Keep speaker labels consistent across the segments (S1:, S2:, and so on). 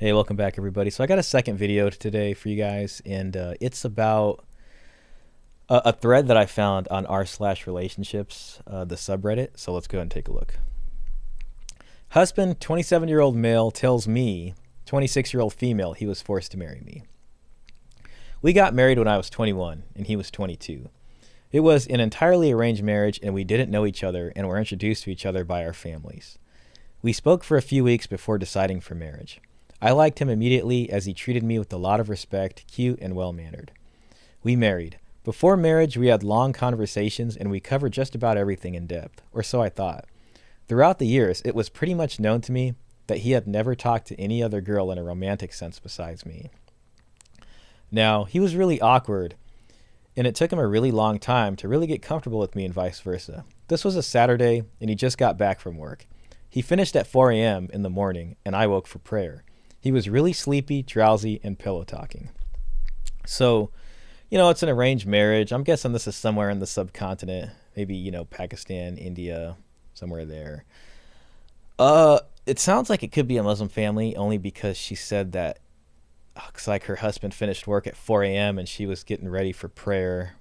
S1: Hey, welcome back, everybody. So I got a second video today for you guys, and it's about a thread that I found on r/relationships, the subreddit. So let's go ahead and take a look. Husband, 27-year-old male, tells me, 26-year-old female, he was forced to marry me. We got married when I was 21, and he was 22. It was an entirely arranged marriage, and we didn't know each other and were introduced to each other by our families. We spoke for a few weeks before deciding for marriage. I liked him immediately as he treated me with a lot of respect, cute, and well-mannered. We married. Before marriage, we had long conversations and we covered just about everything in depth, or so I thought. Throughout the years, it was pretty much known to me that he had never talked to any other girl in a romantic sense besides me. Now, he was really awkward, and it took him a really long time to really get comfortable with me and vice versa. This was a Saturday, and he just got back from work. He finished at 4 a.m. in the morning, and I woke for prayer. He was really sleepy, drowsy, and pillow talking. So, it's an arranged marriage. I'm guessing this is somewhere in the subcontinent, maybe, Pakistan, India, somewhere there. It sounds like it could be a Muslim family only because she said that looks like her husband finished work at 4 a.m. and she was getting ready for prayer.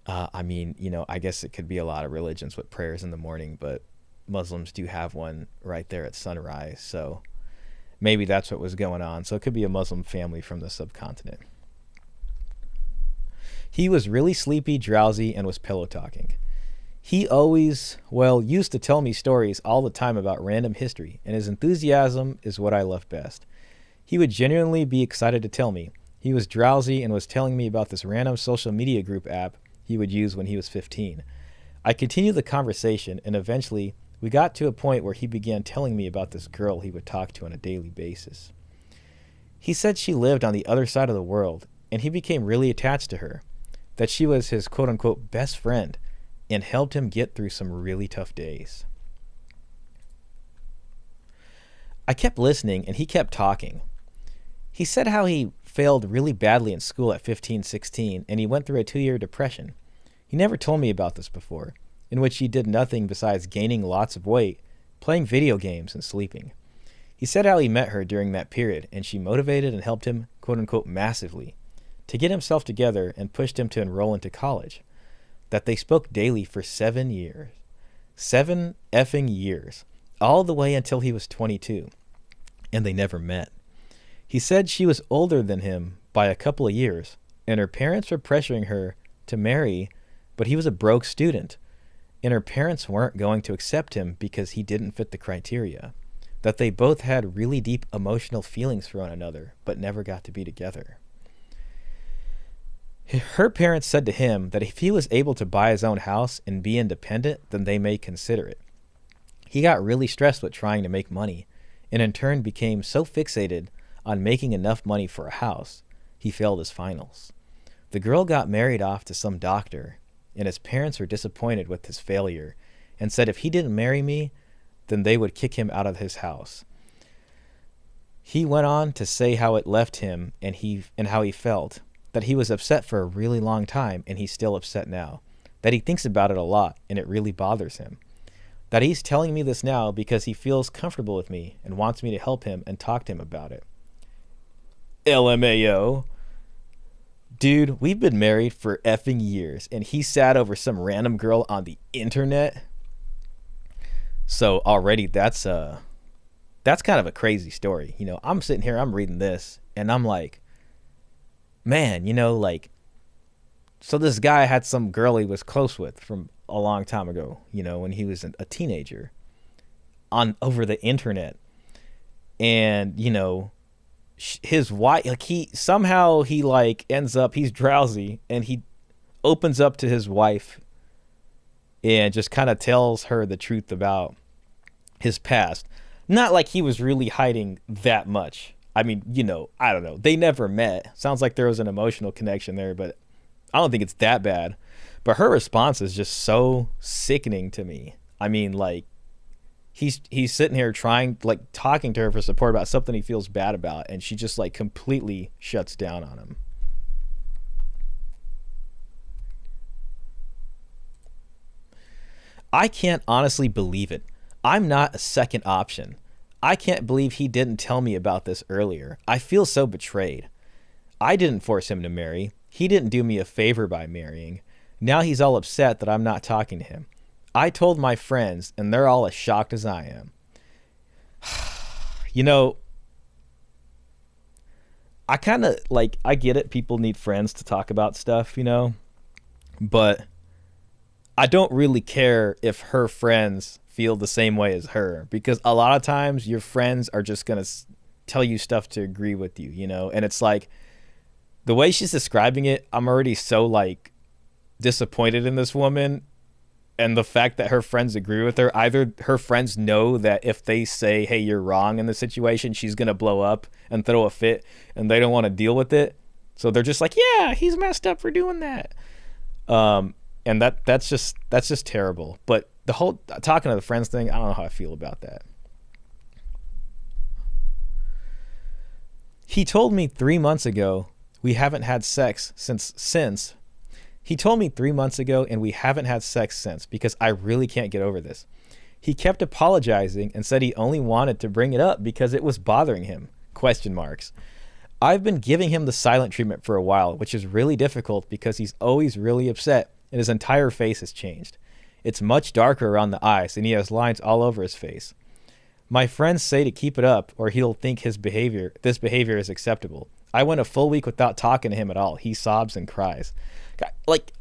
S1: I guess it could be a lot of religions with prayers in the morning, but Muslims do have one right there at sunrise, so maybe that's what was going on. So it could be a Muslim family from the subcontinent. He was really sleepy, drowsy, and was pillow talking. He always, used to tell me stories all the time about random history, and his enthusiasm is what I love best. He would genuinely be excited to tell me. He was drowsy and was telling me about this random social media group app he would use when he was 15. I continued the conversation, and eventually we got to a point where he began telling me about this girl he would talk to on a daily basis. He said she lived on the other side of the world, and he became really attached to her, that she was his quote-unquote best friend and helped him get through some really tough days. I kept listening, and he kept talking. He said how he failed really badly in school at 15, 16, and he went through a 2-year depression. He never told me about this before, in which he did nothing besides gaining lots of weight, playing video games, and sleeping. He said how he met her during that period, and she motivated and helped him, quote-unquote, massively, to get himself together and pushed him to enroll into college. That they spoke daily for 7 years. 7 effing years. All the way until he was 22. And they never met. He said she was older than him by a couple of years, and her parents were pressuring her to marry, but he was a broke student, and her parents weren't going to accept him because he didn't fit the criteria. That they both had really deep emotional feelings for one another, but never got to be together. Her parents said to him that if he was able to buy his own house and be independent, then they may consider it. He got really stressed with trying to make money, and in turn became so fixated on making enough money for a house, he failed his finals. The girl got married off to some doctor, and his parents were disappointed with his failure and said if he didn't marry me, then they would kick him out of his house. He went on to say how it left him and how he felt, that he was upset for a really long time and he's still upset now, that he thinks about it a lot and it really bothers him, that he's telling me this now because he feels comfortable with me and wants me to help him and talk to him about it. LMAO. Dude, we've been married for effing years, and he sat over some random girl on the internet. So already that's kind of a crazy story. I'm sitting here, I'm reading this, and I'm like, man, so this guy had some girl he was close with from a long time ago, when he was a teenager, over the internet, and his wife, he ends up, he's drowsy and he opens up to his wife and just kind of tells her the truth about his past. Not like he was really hiding that much. I don't know. They never met. Sounds like there was an emotional connection there, but I don't think it's that bad. But her response is just so sickening to me. He's sitting here talking to her for support about something he feels bad about, and she just completely shuts down on him. I can't honestly believe it. I'm not a second option. I can't believe he didn't tell me about this earlier. I feel so betrayed. I didn't force him to marry. He didn't do me a favor by marrying. Now he's all upset that I'm not talking to him. I told my friends, and they're all as shocked as I am. You know, I kind of like, I get it. People need friends to talk about stuff, you know, but I don't really care if her friends feel the same way as her, because a lot of times your friends are just going to tell you stuff to agree with you, you know, and it's like the way she's describing it, I'm already so like disappointed in this woman. And the fact that her friends agree with her, either her friends know that if they say, hey, you're wrong in the situation, she's going to blow up and throw a fit, and they don't want to deal with it. So they're just like, yeah, he's messed up for doing that. And that's just terrible. But the whole talking to the friends thing, I don't know how I feel about that. He told me 3 months ago we haven't had sex since. He told me 3 months ago and we haven't had sex since because I really can't get over this. He kept apologizing and said he only wanted to bring it up because it was bothering him. ? I've been giving him the silent treatment for a while, which is really difficult because he's always really upset and his entire face has changed. It's much darker around the eyes and he has lines all over his face. My friends say to keep it up or he'll think this behavior is acceptable. I went a full week without talking to him at all. He sobs and cries. Like,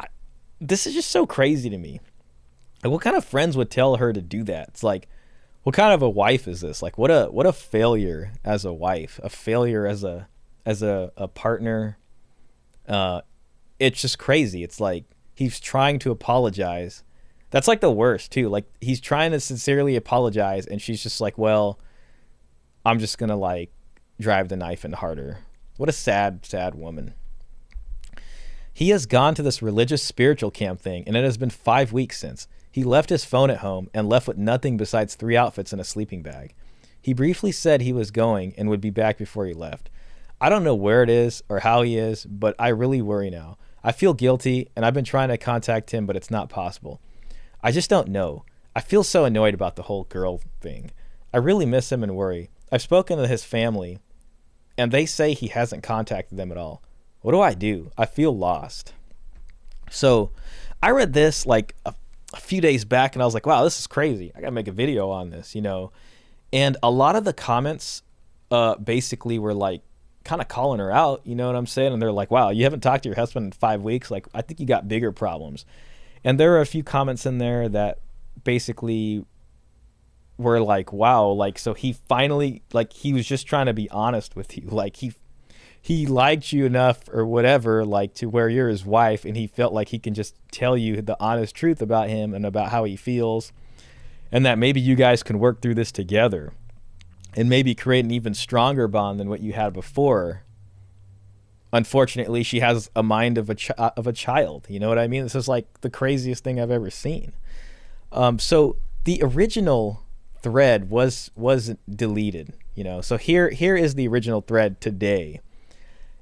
S1: this is just so crazy to me. Like, what kind of friends would tell her to do that? It's like, what kind of a wife is this? Like, what a failure as a wife, a failure as a partner. It's just crazy. It's like he's trying to apologize. That's like the worst too. Like, he's trying to sincerely apologize, and she's just like, well, I'm just gonna like drive the knife in harder. What a sad, sad woman. He has gone to this religious spiritual camp thing, and it has been 5 weeks since. He left his phone at home and left with nothing besides 3 outfits and a sleeping bag. He briefly said he was going and would be back before he left. I don't know where it is or how he is, but I really worry now. I feel guilty, and I've been trying to contact him, but it's not possible. I just don't know. I feel so annoyed about the whole girl thing. I really miss him and worry. I've spoken to his family, and they say he hasn't contacted them at all. What do I do? I feel lost. So I read this like a few days back and I was like, wow, this is crazy. I got to make a video on this, you know? And a lot of the comments basically were like kind of calling her out, you know what I'm saying? And they're like, wow, you haven't talked to your husband in 5 weeks. Like, I think you got bigger problems. And there are a few comments in there that basically were like, wow, like, so he finally, like, he was just trying to be honest with you. Like, he liked you enough or whatever, like, to where you're his wife, and he felt like he can just tell you the honest truth about him and about how he feels, and that maybe you guys can work through this together and maybe create an even stronger bond than what you had before. Unfortunately, she has a mind of a child. You know what I mean? This is like the craziest thing I've ever seen. So the original thread was deleted, you know. So here is the original thread today.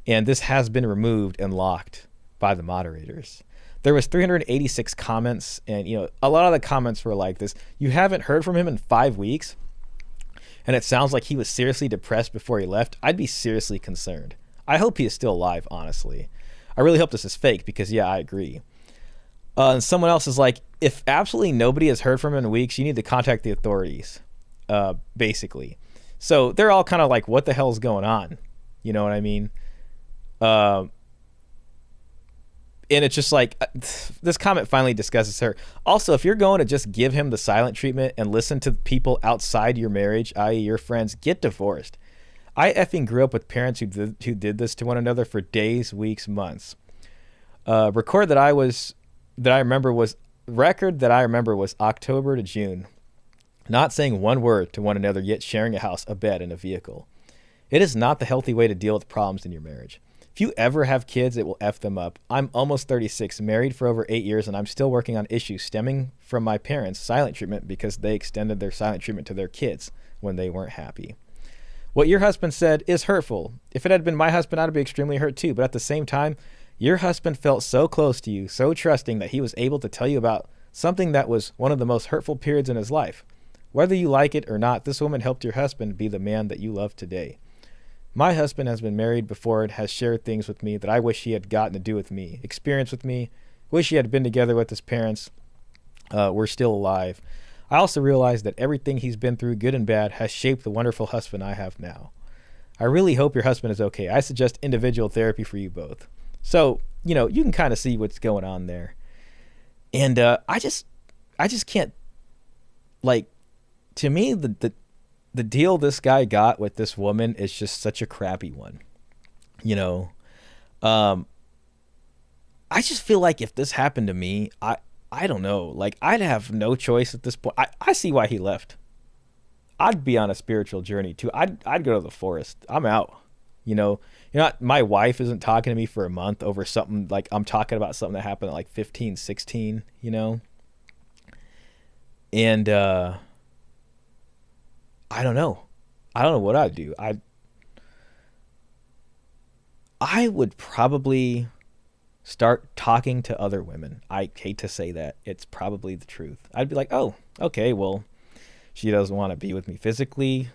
S1: And this has been removed and locked by the moderators. There was 386 comments, and you know, a lot of the comments were like this: you haven't heard from him in 5 weeks, and it sounds like he was seriously depressed before he left. I'd be seriously concerned. I hope he is still alive, honestly. I really hope this is fake because, yeah, I agree. And someone else is like, if absolutely nobody has heard from him in weeks, you need to contact the authorities, basically. So they're all kind of like, what the hell is going on? You know what I mean? And it's just like, this comment finally discusses her. Also, if you're going to just give him the silent treatment and listen to people outside your marriage, i.e. your friends, get divorced. I effing grew up with parents who did this to one another for days, weeks, months. Record that I remember was October to June. Not saying one word to one another, yet sharing a house, a bed, and a vehicle. It is not the healthy way to deal with problems in your marriage. If you ever have kids, it will F them up. I'm almost 36, married for over 8 years, and I'm still working on issues stemming from my parents' silent treatment because they extended their silent treatment to their kids when they weren't happy. What your husband said is hurtful. If it had been my husband, I'd be extremely hurt too. But at the same time, your husband felt so close to you, so trusting that he was able to tell you about something that was one of the most hurtful periods in his life. Whether you like it or not, this woman helped your husband be the man that you love today. My husband has been married before and has shared things with me that I wish he had gotten to do with me, experience with me, wish he had been together with his parents. We're still alive. I also realize that everything he's been through, good and bad, has shaped the wonderful husband I have now. I really hope your husband is okay. I suggest individual therapy for you both. So, you know, you can kind of see what's going on there. And I just can't, like, to me, the deal this guy got with this woman is just such a crappy one. You know, I just feel like if this happened to me, I don't know, like, I'd have no choice at this point. I see why he left. I'd be on a spiritual journey too. I'd go to the forest. I'm out. You know, my wife isn't talking to me for a month over something, like, I'm talking about something that happened at like 15, 16, you know? And I don't know. I don't know what I'd do. I would probably start talking to other women. I hate to say that. It's probably the truth. I'd be like, oh, okay, well, she doesn't want to be with me physically.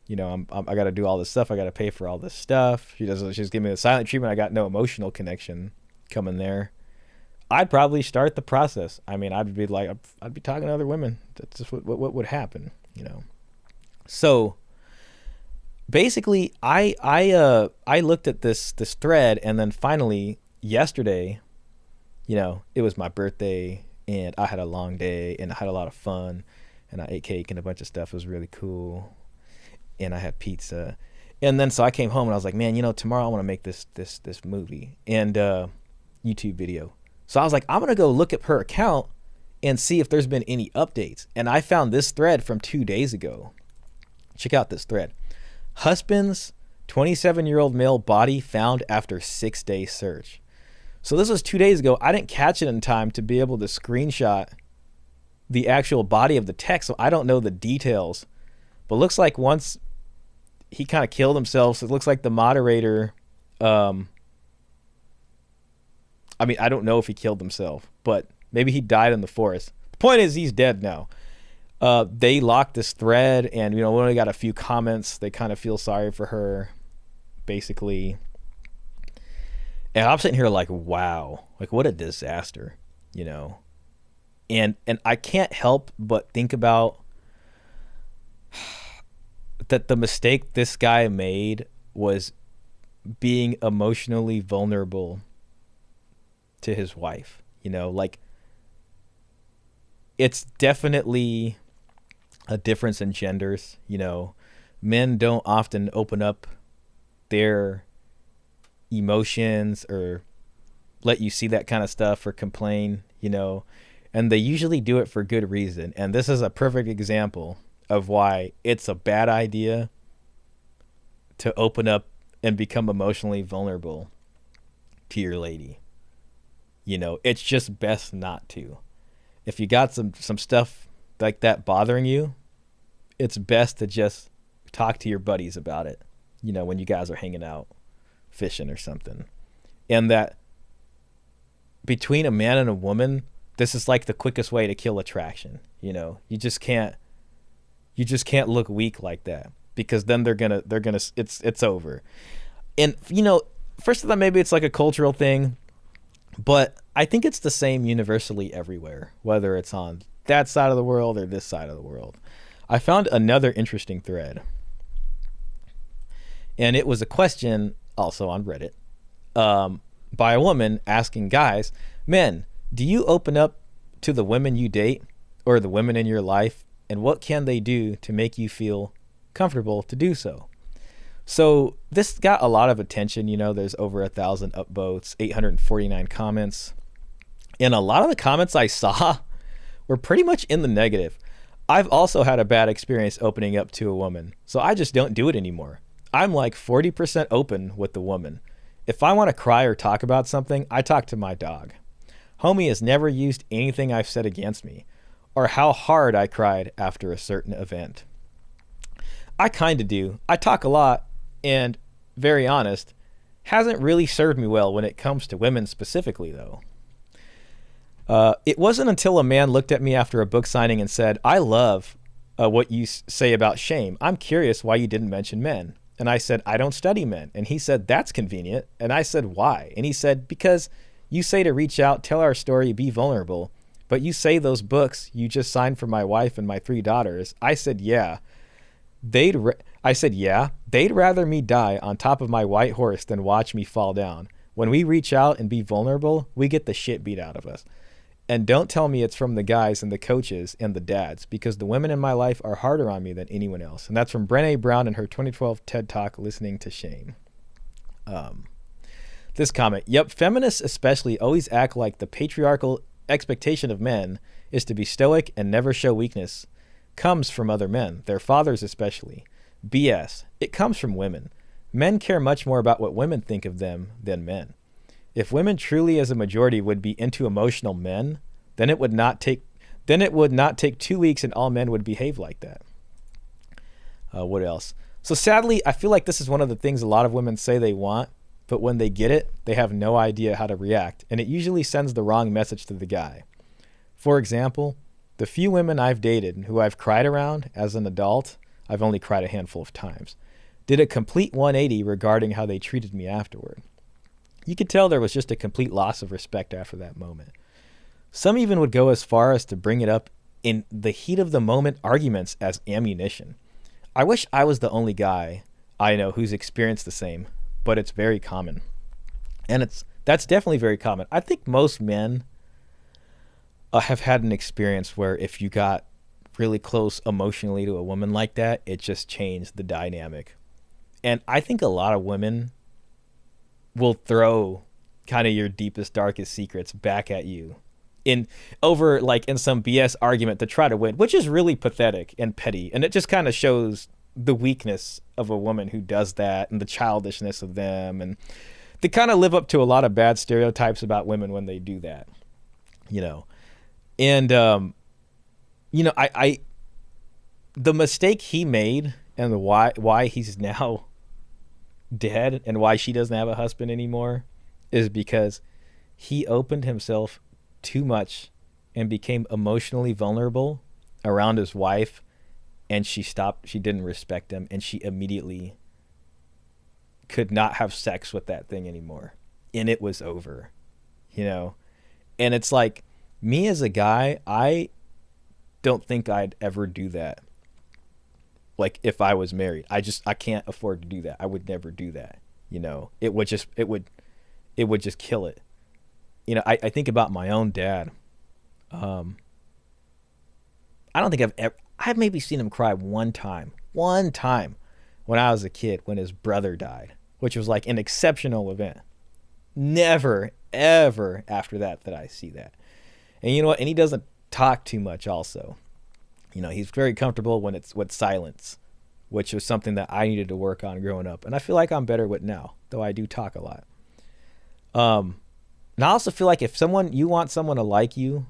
S1: You know, I got to do all this stuff. I got to pay for all this stuff. She's giving me the silent treatment. I got no emotional connection coming there. I'd probably start the process. I mean, I'd be talking to other women. That's just what would happen, you know? So basically I looked at this thread, and then finally yesterday, you know, it was my birthday and I had a long day and I had a lot of fun and I ate cake and a bunch of stuff. It was really cool. And I had pizza. And then so I came home and I was like, man, you know, tomorrow I want to make this movie and YouTube video. So I was like, I'm going to go look at her account and see if there's been any updates. And I found this thread from 2 days ago. Check out this thread. Husband's 27-year-old male body found after 6-day search. So this was 2 days ago. I didn't catch it in time to be able to screenshot the actual body of the text, so I don't know the details. But looks like once he kind of killed himself, so it looks like the moderator, I mean, I don't know if he killed himself, but maybe he died in the forest. The point is he's dead now. They locked this thread, and, you know, we only got a few comments. They kind of feel sorry for her, basically. And I'm sitting here like, wow, like, what a disaster, you know? And I can't help but think about that the mistake this guy made was being emotionally vulnerable to his wife, you know? Like, it's definitely a difference in genders, you know? Men don't often open up their emotions or let you see that kind of stuff or complain, you know? And they usually do it for good reason. And this is a perfect example of why it's a bad idea to open up and become emotionally vulnerable to your lady. You know, it's just best not to. If you got some stuff like that bothering you, it's best to just talk to your buddies about it, you know, when you guys are hanging out, fishing or something. And that between a man and a woman, this is like the quickest way to kill attraction. You know, you just can't look weak like that, because then they're gonna it's over. And, you know, first of all, maybe it's like a cultural thing, but I think it's the same universally everywhere, whether it's on that side of the world or this side of the world. I found another interesting thread, and it was a question also on Reddit, by a woman asking guys, men, do you open up to the women you date or the women in your life, and what can they do to make you feel comfortable to do so? So this got a lot of attention. You know, there's over 1,000 upvotes, 849 comments. And a lot of the comments I saw were pretty much in the negative. I've also had a bad experience opening up to a woman, so I just don't do it anymore. I'm like 40% open with the woman. If I want to cry or talk about something, I talk to my dog. Homie has never used anything I've said against me, or how hard I cried after a certain event. I kind of do. I talk a lot, and, very honest, hasn't really served me well when it comes to women specifically, though. It wasn't until a man looked at me after a book signing and said, I love what you say about shame. I'm curious why you didn't mention men. And I said, I don't study men. And he said, that's convenient. And I said, why? And he said, because you say to reach out, tell our story, be vulnerable. But you say those books you just signed for my wife and my 3 daughters. I said, yeah. I said, yeah, they'd rather me die on top of my white horse than watch me fall down. When we reach out and be vulnerable, we get the shit beat out of us. And don't tell me it's from the guys and the coaches and the dads, because the women in my life are harder on me than anyone else. And that's from Brené Brown in her 2012 TED Talk, Listening to Shame. This comment, yep, feminists especially always act like the patriarchal expectation of men is to be stoic and never show weakness. Comes from other men, their fathers especially. BS. It comes from women. Men care much more about what women think of them than men. If women truly as a majority would be into emotional men, then it would not take 2 weeks and all men would behave like that. What else? So sadly, I feel like this is one of the things a lot of women say they want, but when they get it, they have no idea how to react, and it usually sends the wrong message to the guy. For example, the few women I've dated and who I've cried around as an adult, I've only cried a handful of times, did a complete 180 regarding how they treated me afterward. You could tell there was just a complete loss of respect after that moment. Some even would go as far as to bring it up in the heat of the moment arguments as ammunition. I wish I was the only guy I know who's experienced the same, but it's very common. And that's definitely very common. I think most men have had an experience where if you got really close emotionally to a woman like that, it just changed the dynamic. And I think a lot of women will throw kind of your deepest, darkest secrets back at you in some BS argument to try to win, which is really pathetic and petty. And it just kind of shows the weakness of a woman who does that and the childishness of them. And they kind of live up to a lot of bad stereotypes about women when they do that, you know. And, the mistake he made and why he's now dead and why she doesn't have a husband anymore is because he opened himself too much and became emotionally vulnerable around his wife, and she didn't respect him, and she immediately could not have sex with that thing anymore, and it was over, you know. And it's like, me as a guy, I don't think I'd ever do that. Like if I was married, I can't afford to do that. I would never do that. You know, it would just kill it. You know, I think about my own dad. I don't think I've maybe seen him cry one time when I was a kid, when his brother died, which was like an exceptional event. Never, ever after that I see that. And you know what? And he doesn't talk too much also. You know, he's very comfortable when it's with silence, which was something that I needed to work on growing up. And I feel like I'm better with now, though I do talk a lot. And I also feel like if you want someone to like you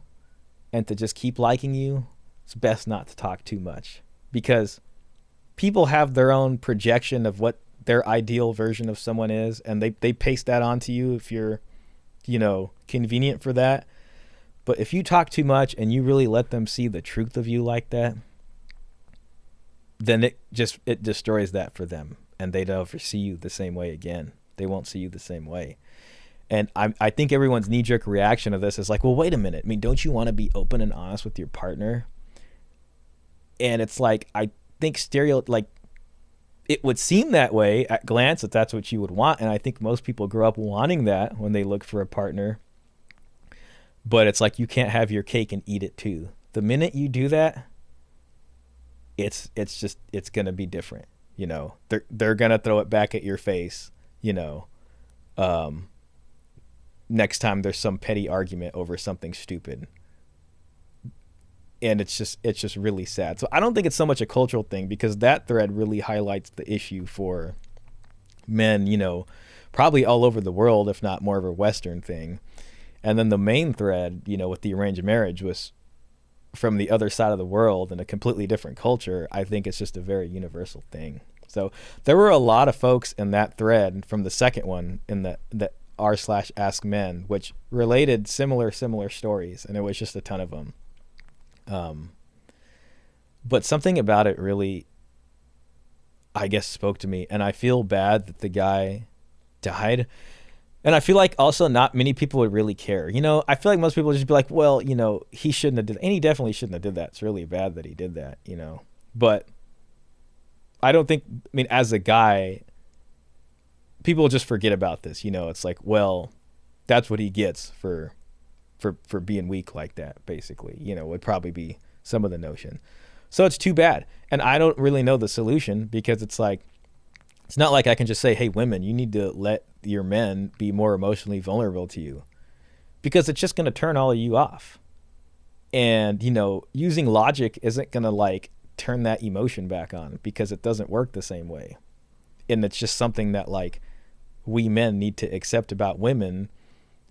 S1: and to just keep liking you, it's best not to talk too much, because people have their own projection of what their ideal version of someone is, and they paste that onto you if you're, you know, convenient for that. But if you talk too much and you really let them see the truth of you like that, then it destroys that for them, and they don't ever see you the same way again. They won't see you the same way. And I think everyone's knee-jerk reaction to this is like, well, wait a minute. I mean, don't you want to be open and honest with your partner? And it's like, I think it would seem that way at glance that that's what you would want. And I think most people grow up wanting that when they look for a partner. But it's like, you can't have your cake and eat it too. The minute you do that, it's going to be different. You know, they're going to throw it back at your face, you know, next time there's some petty argument over something stupid. And it's just really sad. So I don't think it's so much a cultural thing, because that thread really highlights the issue for men, you know, probably all over the world, if not more of a Western thing. And then the main thread, you know, with the arranged marriage was from the other side of the world in a completely different culture. I think it's just a very universal thing. So there were a lot of folks in that thread from the second one in the r/ask men, which related similar stories, and it was just a ton of them. But something about it really, I guess, spoke to me, and I feel bad that the guy died. And I feel like also not many people would really care. I feel like most people would just be like, well, he shouldn't have did that. And he definitely shouldn't have did that. It's really bad that he did that. But I don't think, as a guy, people just forget about this. It's like, well, that's what he gets for being weak like that, basically, would probably be some of the notion. So it's too bad. And I don't really know the solution, because it's like, it's not like I can just say, hey, women, you need to let your men be more emotionally vulnerable to you, because it's just going to turn all of you off. And, using logic isn't going to like turn that emotion back on, because it doesn't work the same way. And it's just something that like we men need to accept about women.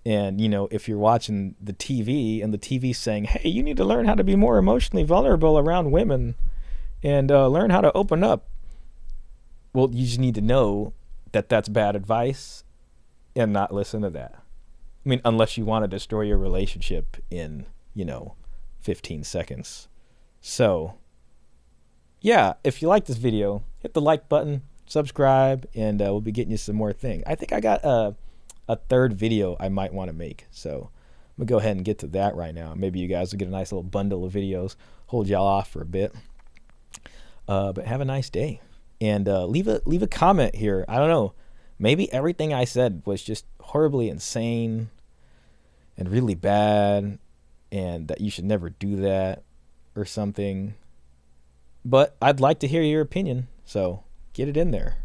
S1: And, if you're watching the TV and the TV's saying, hey, you need to learn how to be more emotionally vulnerable around women and learn how to open up. Well, you just need to know that that's bad advice and not listen to that. Unless you want to destroy your relationship in, 15 seconds. So, yeah, if you like this video, hit the like button, subscribe, and we'll be getting you some more things. I think I got a third video I might want to make. So I'm going to go ahead and get to that right now. Maybe you guys will get a nice little bundle of videos, hold y'all off for a bit. But have a nice day. And leave a comment here. I don't know. Maybe everything I said was just horribly insane and really bad, and that you should never do that or something. But I'd like to hear your opinion. So get it in there.